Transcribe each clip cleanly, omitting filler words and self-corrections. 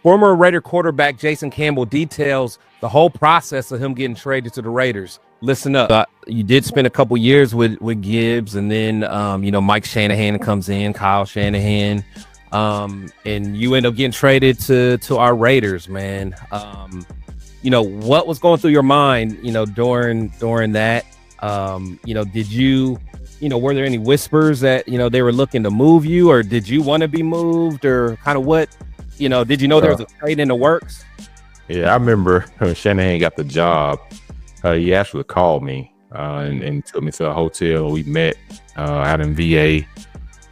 Former Raider quarterback Jason Campbell details the whole process of him getting traded to the Raiders. Listen up. You did spend a couple years with Gibbs, and then Mike Shanahan comes in, Kyle Shanahan, and you end up getting traded to our Raiders, man. What was going through your mind, during that? Did you, were there any whispers that they were looking to move you, or did you want to be moved, or kind of what? Did you know there was a trade in the works? Yeah, I remember when Shanahan got the job. He actually called me and took me to a hotel. We met out in VA,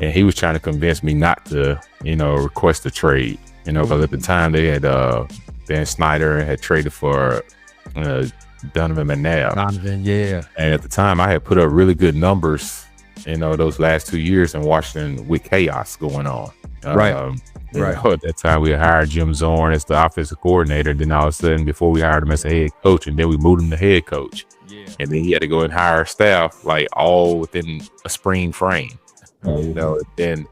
and he was trying to convince me not to, request a trade. Because at the time they had Dan Snyder had traded for Donovan McNabb. Donovan, yeah. And at the time, I had put up really good numbers, those last 2 years in Washington with chaos going on. Right. Right. At that time, we hired Jim Zorn as the offensive coordinator. Then all of a sudden, before we hired him as a head coach, and then we moved him to head coach. Yeah. And then he had to go and hire staff like all within a spring frame. Then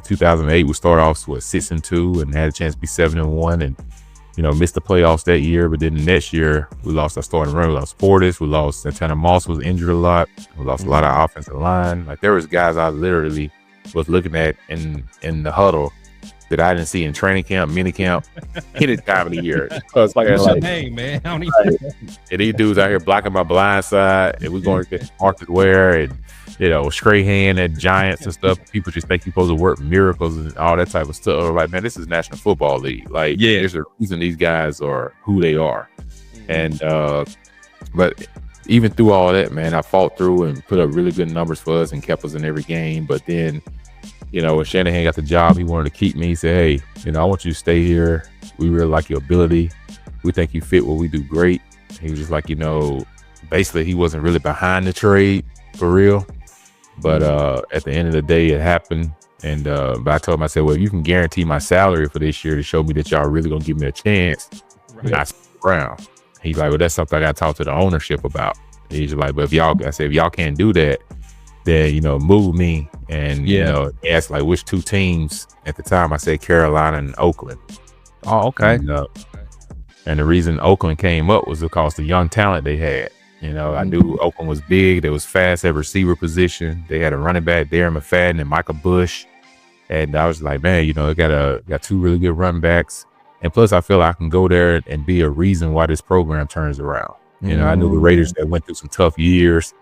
2008, we started off with 6-2 and had a chance to be 7-1, and missed the playoffs that year. But then the next year, we lost our starting runner. We lost Portis. We lost Santana Moss, was injured a lot. We lost a lot of offensive line. Like, there was guys I literally was looking at in the huddle that I didn't see in training camp, mini camp, any time of the year. Because what's your name, man? I don't even and these dudes out here blocking my blind side, and we're going to get Marcus Ware and Strahan at Giants and stuff. People just think you're supposed to work miracles and all that type of stuff. Like, man, this is National Football League. Like, there's a reason these guys are who they are. And but even through all that, man, I fought through and put up really good numbers for us and kept us in every game. But then, when Shanahan got the job, he wanted to keep me. He said, hey, I want you to stay here. We really like your ability. We think you fit what we do great. He was just like, basically he wasn't really behind the trade for real. But at the end of the day, it happened. And but I told him, I said, well, if you can guarantee my salary for this year to show me that y'all really going to give me a chance, I stick around. He's like, well, that's something I got to talk to the ownership about. He's like, but if y'all can't do that, then, move me. And, asked like which two teams at the time. I said Carolina and Oakland. Oh, okay. And the reason Oakland came up was because the young talent they had. I knew Oakland was big. They was fast at receiver position. They had a running back, Darren McFadden and Michael Bush. And I was like, man, they got two really good running backs. And plus, I feel I can go there and be a reason why this program turns around. I knew the Raiders that went through some tough years.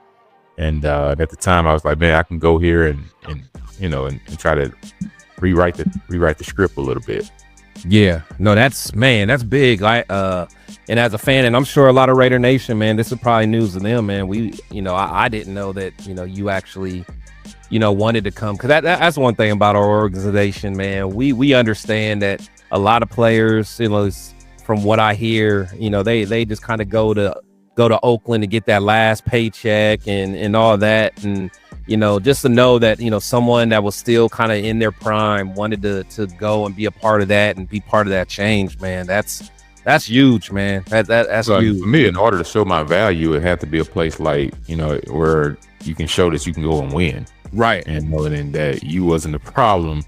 And at the time, I was like, man, I can go here and try to rewrite the script a little bit. Yeah, no, that's big. And as a fan, and I'm sure a lot of Raider Nation, man, this is probably news to them, man. I didn't know that, you actually, wanted to come, because that's one thing about our organization, man. We understand that a lot of players, from what I hear, they just kind of go to Oakland to get that last paycheck and all that. And, just to know that, someone that was still kind of in their prime wanted to go and be a part of that and be part of that change, man. That's huge, man. That's huge. For me, in order to show my value, it had to be a place like, where you can show that you can go and win. Right. And knowing that you wasn't the problem,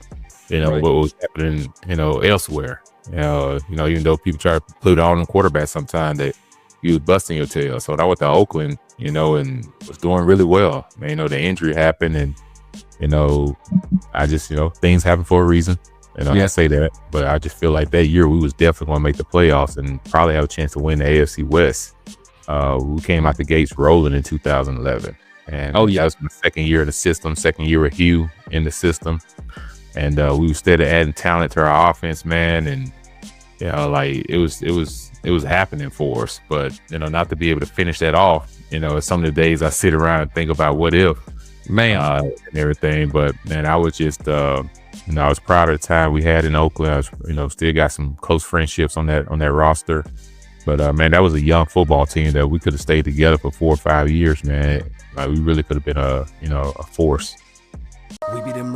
right. What was happening, elsewhere. Even though people try to put it on the quarterback sometimes, that you was busting your tail. So when I went to Oakland, and was doing really well, man, the injury happened, and, I just, things happen for a reason. I say that, but I just feel like that year we was definitely going to make the playoffs and probably have a chance to win the AFC West. We came out the gates rolling in 2011. And that was my second year in the system, second year with Hugh in the system. And we were steady adding talent to our offense, man. And, it was happening for us. But, not to be able to finish that off, some of the days I sit around and think about what if, man, and everything. But, man, I was just, I was proud of the time we had in Oakland. I was, still got some close friendships on that roster. But, man, that was a young football team that we could have stayed together for 4 or 5 years, man. Like, we really could have been a force. We be them